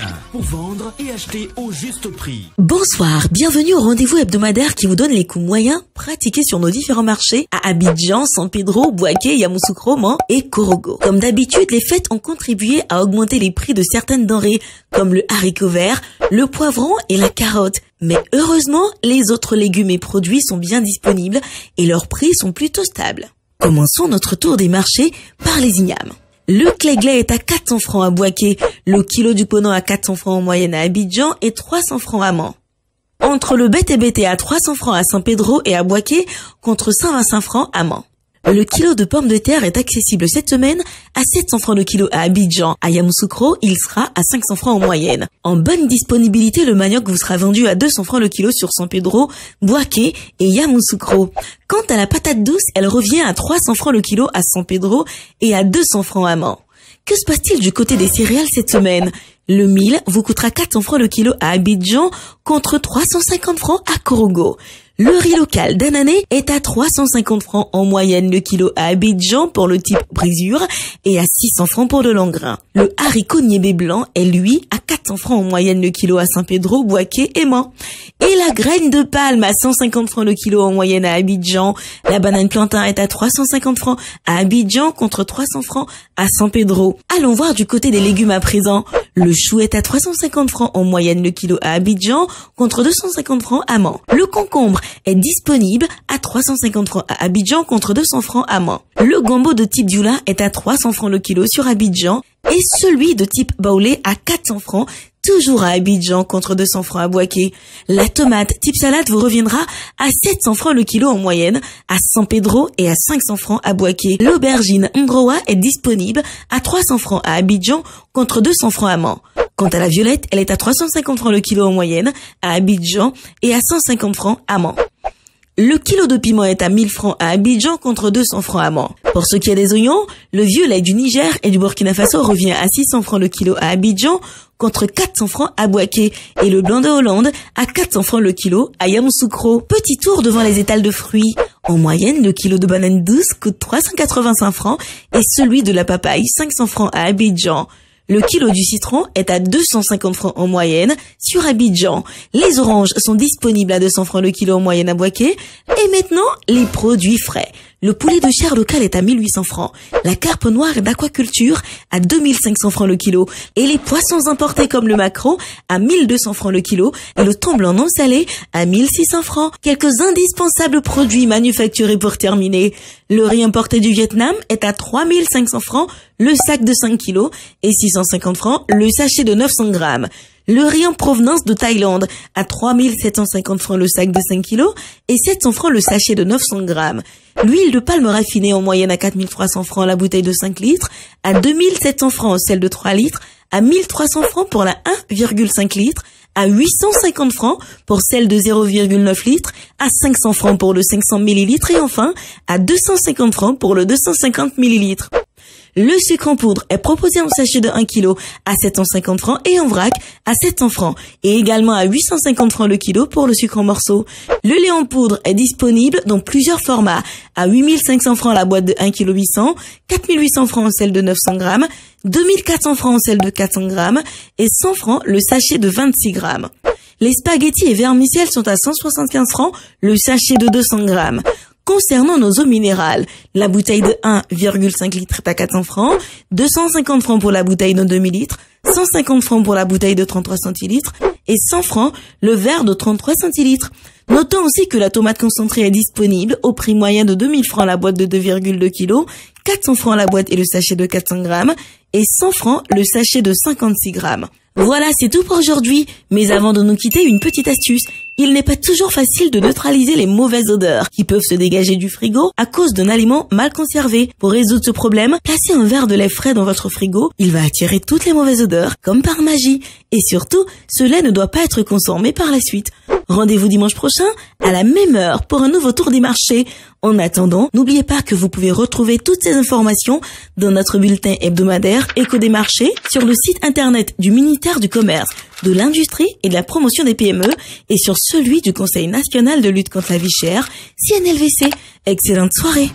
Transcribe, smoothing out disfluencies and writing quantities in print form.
bien pour vendre et acheter au juste prix. Bonsoir, bienvenue au rendez-vous hebdomadaire qui vous donne les coûts moyens pratiqués sur nos différents marchés à Abidjan, San Pedro, Bouaké, Yamoussoukro, Man et Korogo. Comme d'habitude, les fêtes ont contribué à augmenter les prix de certaines denrées comme le haricot vert, le poivron et la carotte. Mais heureusement, les autres légumes et produits sont bien disponibles et leurs prix sont plutôt stables. Commençons notre tour des marchés par les ignames. Le clé-glé est à 400 francs à Bouaké, le kilo du ponant à 400 francs en moyenne à Abidjan et 300 francs à Man. Entre le bété à 300 francs à San Pedro et à Bouaké contre 125 francs à Man. Le kilo de pommes de terre est accessible cette semaine à 700 francs le kilo à Abidjan. À Yamoussoukro, il sera à 500 francs en moyenne. En bonne disponibilité, le manioc vous sera vendu à 200 francs le kilo sur San Pedro, Bouaké et Yamoussoukro. Quant à la patate douce, elle revient à 300 francs le kilo à San Pedro et à 200 francs à Man. Que se passe-t-il du côté des céréales cette semaine? Le mil vous coûtera 400 francs le kilo à Abidjan contre 350 francs à Korogo. Le riz local d'Anané est à 350 francs en moyenne le kilo à Abidjan pour le type brisure et à 600 francs pour le long grain. Le haricot niébé blanc est lui à 400 francs en moyenne le kilo à San Pedro, Bouaké et Man. Et la graine de palme à 150 francs le kilo en moyenne à Abidjan. La banane plantain est à 350 francs à Abidjan contre 300 francs à San Pedro. Allons voir du côté des légumes à présent. Le chou est à 350 francs en moyenne le kilo à Abidjan contre 250 francs à Man. Le concombre est disponible à 350 francs à Abidjan contre 200 francs à Man. Le gombo de type Dioula est à 300 francs le kilo sur Abidjan et celui de type Baoulé à 400 francs toujours à Abidjan contre 200 francs à Bouaké. La tomate type salade vous reviendra à 700 francs le kilo en moyenne à San Pedro et à 500 francs à Bouaké. L'aubergine Ngroa est disponible à 300 francs à Abidjan contre 200 francs à Man. Quant à la violette, elle est à 350 francs le kilo en moyenne à Abidjan et à 150 francs à Man. Le kilo de piment est à 1000 francs à Abidjan contre 200 francs à Man. Pour ce qui est des oignons, le violet du Niger et du Burkina Faso revient à 600 francs le kilo à Abidjan contre 400 francs à Bouaké et le blanc de Hollande à 400 francs le kilo à Yamoussoukro. Petit tour devant les étals de fruits. En moyenne, le kilo de banane douce coûte 385 francs et celui de la papaye 500 francs à Abidjan. Le kilo du citron est à 250 francs en moyenne sur Abidjan. Les oranges sont disponibles à 200 francs le kilo en moyenne à Bouaké. Et maintenant, les produits frais. Le poulet de chair local est à 1800 francs. La carpe noire d'aquaculture à 2500 francs le kilo. Et les poissons importés comme le maquereau à 1200 francs le kilo. Et le thon blanc non salé à 1600 francs. Quelques indispensables produits manufacturés pour terminer. Le riz importé du Vietnam est à 3500 francs le sac de 5 kilos et 650 francs le sachet de 900 grammes. Le riz en provenance de Thaïlande à 3750 francs le sac de 5 kilos et 700 francs le sachet de 900 grammes. L'huile de palme raffinée en moyenne à 4300 francs la bouteille de 5 litres, à 2700 francs celle de 3 litres, à 1300 francs pour la 1,5 litres, à 850 francs pour celle de 0,9 litres, à 500 francs pour le 500 millilitres et enfin à 250 francs pour le 250 millilitres. Le sucre en poudre est proposé en sachet de 1 kg à 750 francs et en vrac à 700 francs et également à 850 francs le kilo pour le sucre en morceaux. Le lait en poudre est disponible dans plusieurs formats à 8500 francs la boîte de 1 kg 800, 4800 francs celle de 900 grammes, 2400 francs celle de 400 grammes et 100 francs le sachet de 26 grammes. Les spaghettis et vermicelles sont à 175 francs le sachet de 200 grammes. Concernant nos eaux minérales, la bouteille de 1,5 litre est à 400 francs, 250 francs pour la bouteille de 2000 litres, 150 francs pour la bouteille de 33 centilitres et 100 francs le verre de 33 centilitres. Notons aussi que la tomate concentrée est disponible au prix moyen de 2000 francs la boîte de 2,2 kg, 400 francs la boîte et le sachet de 400 grammes et 100 francs le sachet de 56 grammes. Voilà, c'est tout pour aujourd'hui. Mais avant de nous quitter, une petite astuce. Il n'est pas toujours facile de neutraliser les mauvaises odeurs qui peuvent se dégager du frigo à cause d'un aliment mal conservé. Pour résoudre ce problème, placez un verre de lait frais dans votre frigo. Il va attirer toutes les mauvaises odeurs, comme par magie. Et surtout, ce lait ne doit pas être consommé par la suite. Rendez-vous dimanche prochain, à la même heure, pour un nouveau tour des marchés. En attendant, n'oubliez pas que vous pouvez retrouver toutes ces informations dans notre bulletin hebdomadaire Écho des marchés sur le site internet du ministère du Commerce, de l'Industrie et de la Promotion des PME et sur celui du Conseil national de lutte contre la vie chère, CNLVC. Excellente soirée.